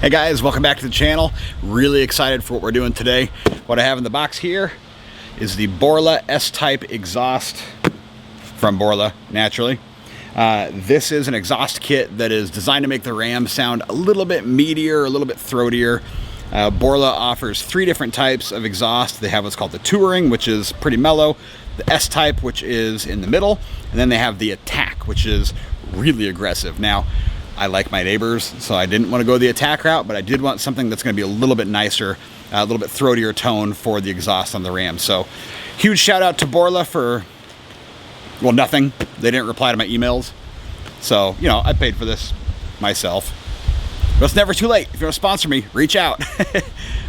Hey guys, welcome back to the channel. Really excited for what we're doing today. What I have in the box here is the Borla S-Type exhaust from Borla, naturally. This is an exhaust kit that is designed to make the Ram sound a little bit meatier, a little bit throatier. Borla offers 3 different types of exhaust. They have what's called the Touring, which is pretty mellow, the S-Type, which is in the middle, and then they have the Attack, which is really aggressive. Now, I like my neighbors, so I didn't want to go the Attack route, but I did want something that's going to be a little bit nicer, a little bit throatier tone for the exhaust on the Ram. So, huge shout out to Borla for, well, nothing. They didn't reply to my emails. So, you know, I paid for this myself. But it's never too late. If you want to sponsor me, reach out.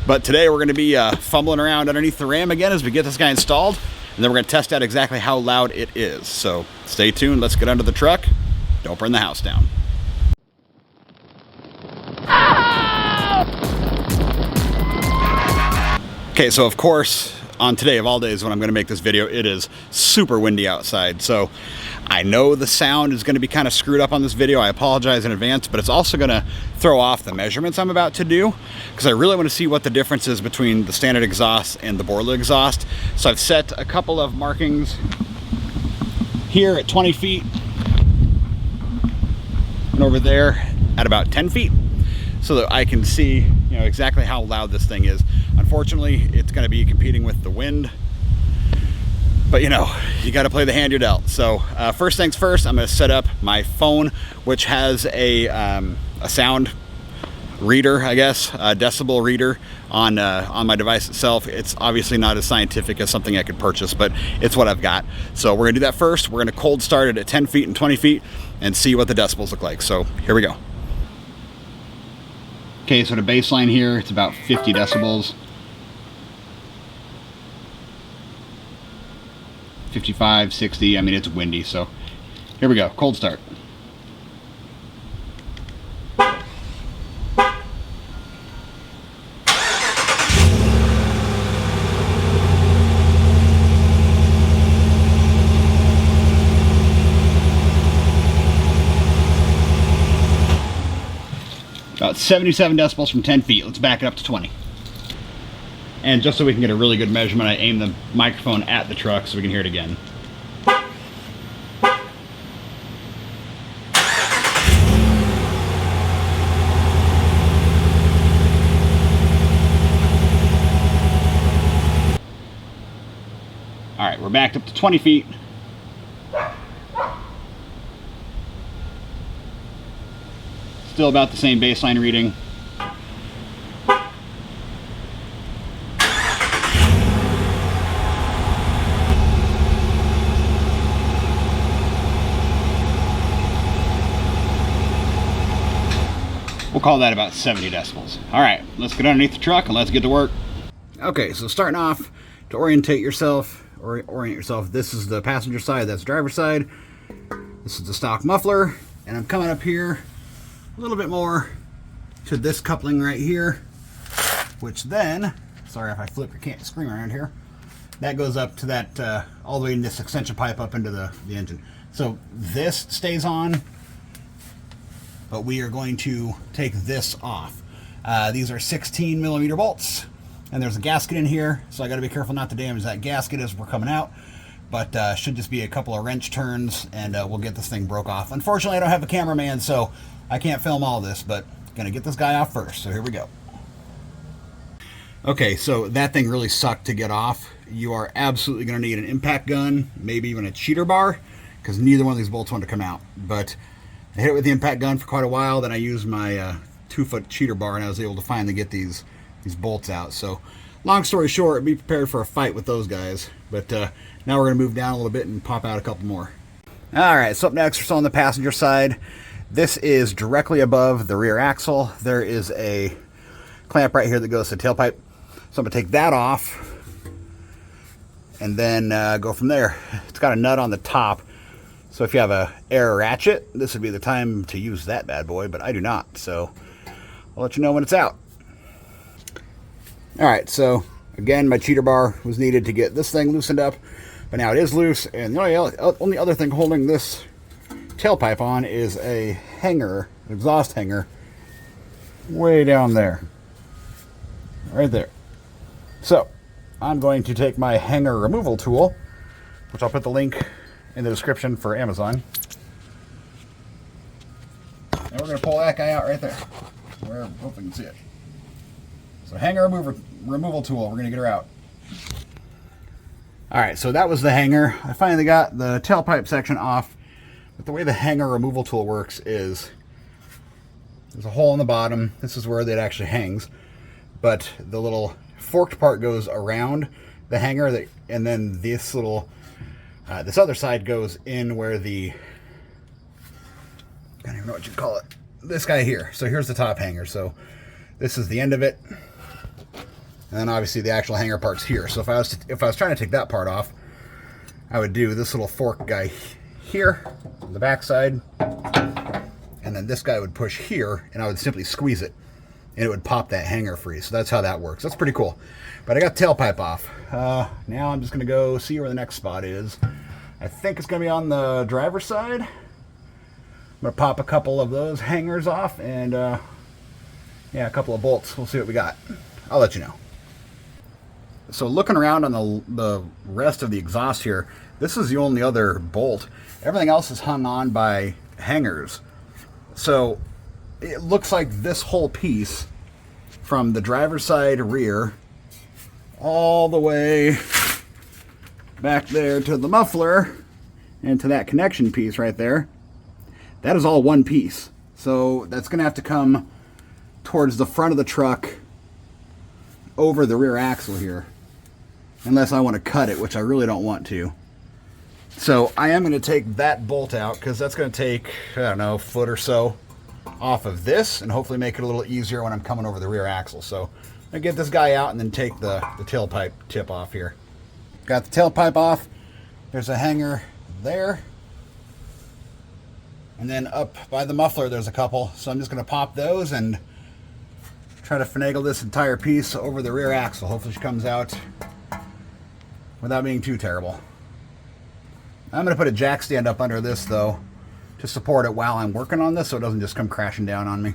But today we're going to be fumbling around underneath the Ram again as we get this guy installed. And then we're going to test out exactly how loud it is. So, stay tuned. Let's get under the truck. Don't burn the house down. Okay, so of course, on today of all days when I'm going to make this video, it is super windy outside. So I know the sound is going to be kind of screwed up on this video. I apologize in advance, but it's also going to throw off the measurements I'm about to do because I really want to see what the difference is between the standard exhaust and the Borla exhaust. So I've set a couple of markings here at 20 feet and over there at about 10 feet. So that I can see, you know, exactly how loud this thing is. Unfortunately, it's going to be competing with the wind, but you know, you got to play the hand you're dealt. So first things first, I'm going to set up my phone, which has a sound reader, I guess, a decibel reader on my device itself. It's obviously not as scientific as something I could purchase, but it's what I've got. So we're going to do that first. We're going to cold start it at 10 feet and 20 feet and see what the decibels look like. So here we go. Okay, so the baseline here, it's about 50 decibels. 55, 60, I mean, it's windy, so here we go, cold start. About 77 decibels from 10 feet. Let's back it up to 20. And just so we can get a really good measurement, I aim the microphone at the truck so we can hear it again. All right, we're backed up to 20 feet. Still about the same baseline reading. We'll call that about 70 decibels. All right, let's get underneath the truck and let's get to work. Okay, so starting off, to orient yourself, this is the passenger side, that's the driver's side. This is the stock muffler, and I'm coming up here a little bit more to this coupling right here, which then, sorry if I flip your screen around here, that goes up to that, all the way in this extension pipe up into the engine. So this stays on, but we are going to take this off. These are 16 millimeter bolts, and there's a gasket in here, so I got to be careful not to damage that gasket as we're coming out, but should just be a couple of wrench turns, and we'll get this thing broke off. Unfortunately, I don't have a cameraman, so I can't film all this, but gonna get this guy off first, so here we go. Okay, so that thing really sucked to get off. You are absolutely gonna need an impact gun, maybe even a cheater bar, because neither one of these bolts want to come out. But I hit it with the impact gun for quite a while, then I used my 2-foot cheater bar, and I was able to finally get these bolts out. So long story short, be prepared for a fight with those guys. But now we're gonna move down a little bit and pop out a couple more. All right, so up next, we're still on the passenger side. This is directly above the rear axle. There is a clamp right here that goes to the tailpipe. So I'm gonna take that off and then go from there. It's got a nut on the top. So if you have a air ratchet, this would be the time to use that bad boy, but I do not. So I'll let you know when it's out. All right, so again, my cheater bar was needed to get this thing loosened up, but now it is loose. And the only other thing holding this tailpipe on is a hanger, an exhaust hanger way down there. Right there. So, I'm going to take my hanger removal tool, which I'll put the link in the description for Amazon. And we're going to pull that guy out right there. Where, hope we can see it. So hanger removal tool, we're going to get her out. Alright, so that was the hanger. I finally got the tailpipe section off. But the way the hanger removal tool works is there's a hole in the bottom. This is where it actually hangs. But the little forked part goes around the hanger, and then this little, this other side goes in where the, I don't even know what you'd call it. This guy here. So here's the top hanger. So this is the end of it. And then obviously the actual hanger part's here. So if I was trying to take that part off, I would do this little fork guy here, on the back side, and then this guy would push here, and I would simply squeeze it, and it would pop that hanger free. So that's how that works. That's pretty cool. But I got the tailpipe off. Now I'm just going to go see where the next spot is. I think it's going to be on the driver's side. I'm going to pop a couple of those hangers off, and yeah, a couple of bolts. We'll see what we got. I'll let you know. So looking around on the rest of the exhaust here, this is the only other bolt. Everything else is hung on by hangers. So it looks like this whole piece from the driver's side rear all the way back there to the muffler and to that connection piece right there, that is all one piece. So that's going to have to come towards the front of the truck over the rear axle here, unless I want to cut it, which I really don't want to. So I am going to take that bolt out because that's going to take, I don't know, a foot or so off of this and hopefully make it a little easier when I'm coming over the rear axle. So I'm going to get this guy out and then take the tailpipe tip off here. Got the tailpipe off. There's a hanger there. And then up by the muffler there's a couple. So I'm just going to pop those and try to finagle this entire piece over the rear axle. Hopefully she comes out without being too terrible. I'm going to put a jack stand up under this though to support it while I'm working on this so it doesn't just come crashing down on me.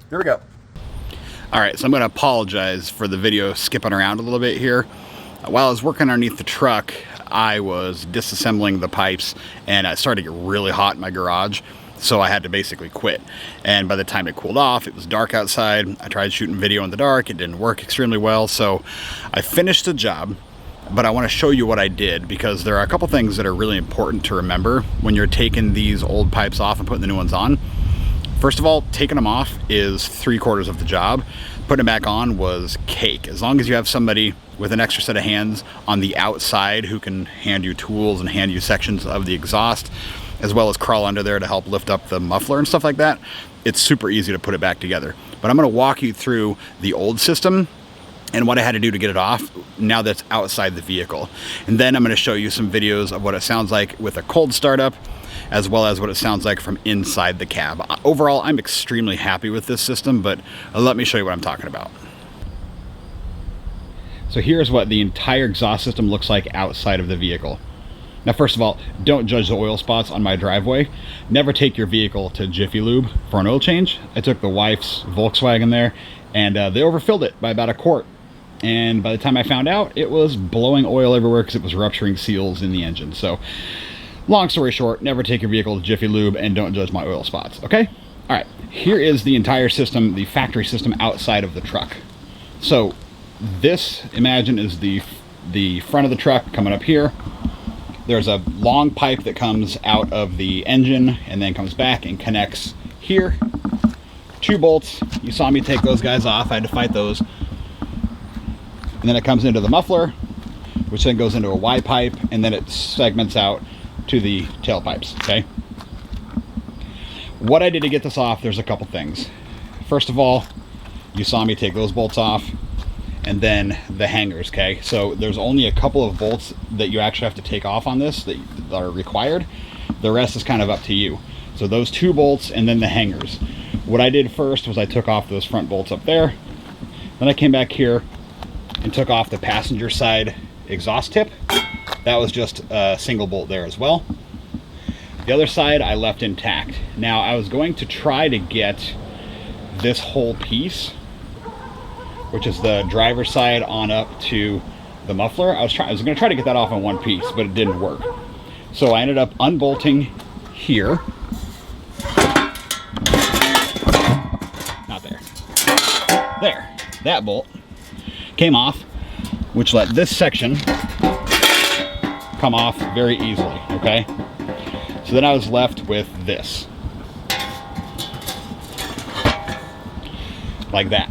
Here we go. Alright, so I'm going to apologize for the video skipping around a little bit here. While I was working underneath the truck, I was disassembling the pipes and it started to get really hot in my garage. So I had to basically quit. And by the time it cooled off, it was dark outside. I tried shooting video in the dark. It didn't work extremely well. So I finished the job. But I want to show you what I did because there are a couple things that are really important to remember when you're taking these old pipes off and putting the new ones on. First of all, taking them off is 3/4 of the job. Putting them back on was cake. As long as you have somebody with an extra set of hands on the outside who can hand you tools and hand you sections of the exhaust, as well as crawl under there to help lift up the muffler and stuff like that, it's super easy to put it back together. But I'm going to walk you through the old system and what I had to do to get it off now that's outside the vehicle. And then I'm going to show you some videos of what it sounds like with a cold startup, as well as what it sounds like from inside the cab. Overall, I'm extremely happy with this system, but let me show you what I'm talking about. So here's what the entire exhaust system looks like outside of the vehicle. Now, first of all, don't judge the oil spots on my driveway. Never take your vehicle to Jiffy Lube for an oil change. I took the wife's Volkswagen there, and they overfilled it by about a quart. And by the time I found out, it was blowing oil everywhere because it was rupturing seals in the engine. So, long story short, never take your vehicle to Jiffy Lube and don't judge my oil spots, okay? All right, here is the entire system, the factory system outside of the truck. So, this, imagine, is the front of the truck coming up here. There's a long pipe that comes out of the engine and then comes back and connects here. 2 bolts. You saw me take those guys off. I had to fight those. And then it comes into the muffler, which then goes into a Y pipe, and then it segments out to the tailpipes, okay? What I did to get this off, there's a couple things. First of all, you saw me take those bolts off, and then the hangers, okay? So there's only a couple of bolts that you actually have to take off on this that are required. The rest is kind of up to you. So those 2 bolts and then the hangers. What I did first was I took off those front bolts up there. Then I came back here and took off the passenger side exhaust tip. That was just a single bolt there as well. The other side I left intact. Now I was going to try to get this whole piece, which is the driver's side on up to the muffler. I was going to try to get that off in one piece, but it didn't work. So I ended up unbolting here. Not there. There. That bolt came off, which let this section come off very easily, okay? So then I was left with this. Like that.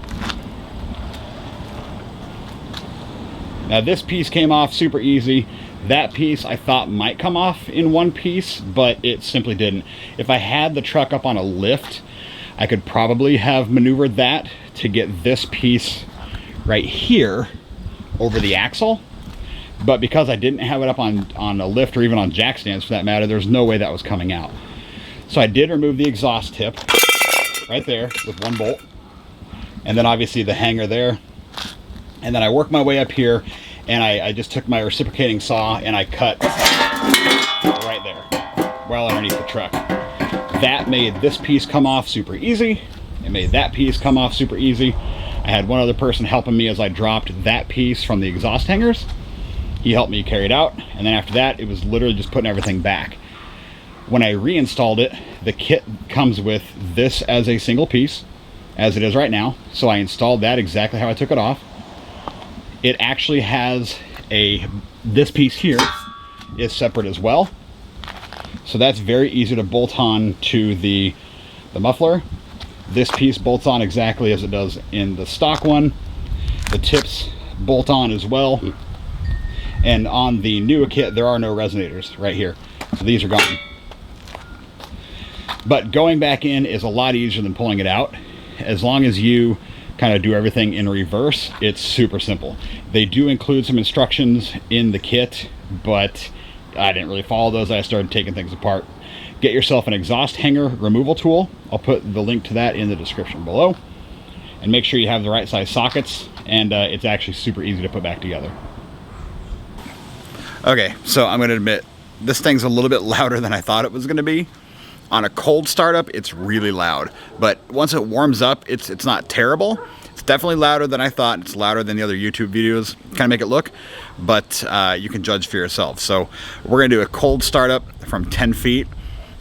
Now this piece came off super easy. That piece I thought might come off in one piece, but it simply didn't. If I had the truck up on a lift, I could probably have maneuvered that to get this piece right here over the axle. But because I didn't have it up on a lift, or even on jack stands for that matter, there's no way that was coming out. So I did remove the exhaust tip right there with one bolt. And then obviously the hanger there. And then I worked my way up here, and I just took my reciprocating saw and I cut right there, well underneath the truck. That made this piece come off super easy. It made that piece come off super easy. I had one other person helping me as I dropped that piece from the exhaust hangers. He helped me carry it out, and then after that, it was literally just putting everything back. When I reinstalled it, the kit comes with this as a single piece, as it is right now. So I installed that exactly how I took it off. It actually has this piece here is separate as well. So that's very easy to bolt on to the muffler. This piece bolts on exactly as it does in the stock one. The tips bolt on as well. And on the new kit, there are no resonators right here. So these are gone. But going back in is a lot easier than pulling it out. As long as you kind of do everything in reverse, it's super simple. They do include some instructions in the kit, but I didn't really follow those. I started taking things apart. Get yourself an exhaust hanger removal tool. I'll put the link to that in the description below. And make sure you have the right size sockets, and it's actually super easy to put back together. Okay, so I'm going to admit, this thing's a little bit louder than I thought it was going to be. On a cold startup, it's really loud, but once it warms up, it's not terrible. It's definitely louder than I thought. It's louder than the other YouTube videos kind of make it look, but you can judge for yourself. So we're going to do a cold startup from 10 feet,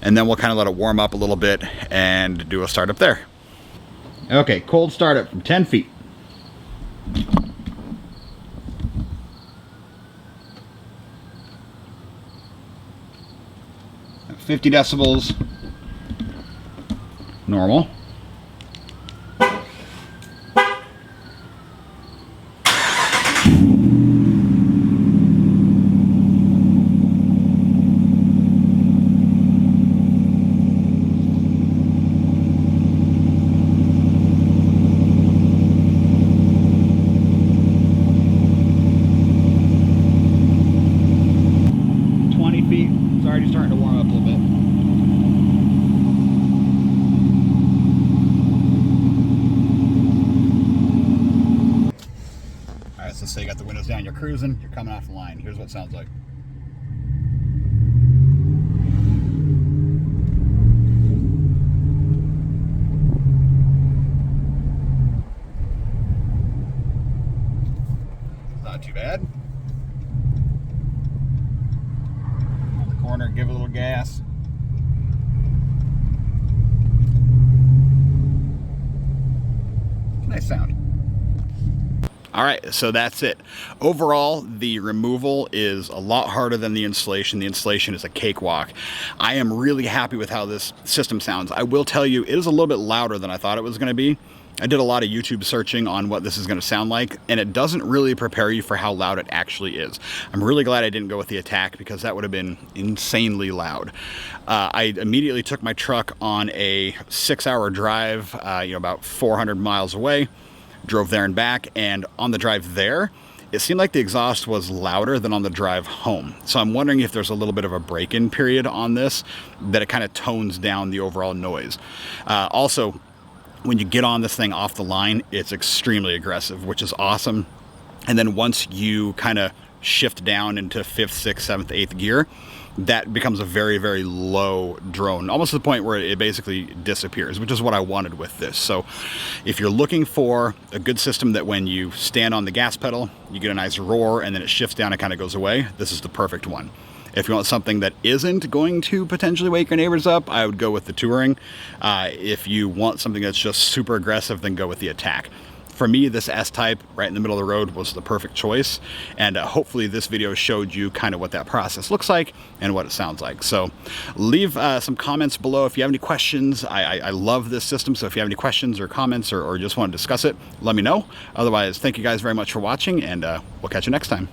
and then we'll kind of let it warm up a little bit and do a startup there. Okay, cold startup from 10 feet. 50 decibels, normal. Let's say you got the windows down, you're cruising, you're coming off the line. Here's what it sounds like. Not too bad. On the corner, give it a little gas. Nice sound. All right, so that's it. Overall, the removal is a lot harder than the installation. The installation is a cakewalk. I am really happy with how this system sounds. I will tell you, it is a little bit louder than I thought it was going to be. I did a lot of YouTube searching on what this is going to sound like, and it doesn't really prepare you for how loud it actually is. I'm really glad I didn't go with the Attack, because that would have been insanely loud. I immediately took my truck on a 6-hour drive, about 400 miles away. Drove there and back, and on the drive there, it seemed like the exhaust was louder than on the drive home. So I'm wondering if there's a little bit of a break-in period on this, that it kind of tones down the overall noise. Also, when you get on this thing off the line, it's extremely aggressive, which is awesome. And then once you kind of shift down into 5th, 6th, 7th, 8th gear, that becomes a very, very low drone, almost to the point where it basically disappears, which is what I wanted with this. So if you're looking for a good system that when you stand on the gas pedal, you get a nice roar and then it shifts down and kind of goes away, this is the perfect one. If you want something that isn't going to potentially wake your neighbors up, I would go with the Touring. If you want something that's just super aggressive, then go with the Attack. For me, this S-Type right in the middle of the road was the perfect choice, and hopefully this video showed you kind of what that process looks like and what it sounds like. So leave some comments below if you have any questions. I love this system, so if you have any questions or comments or just want to discuss it, let me know. Otherwise, thank you guys very much for watching, and we'll catch you next time.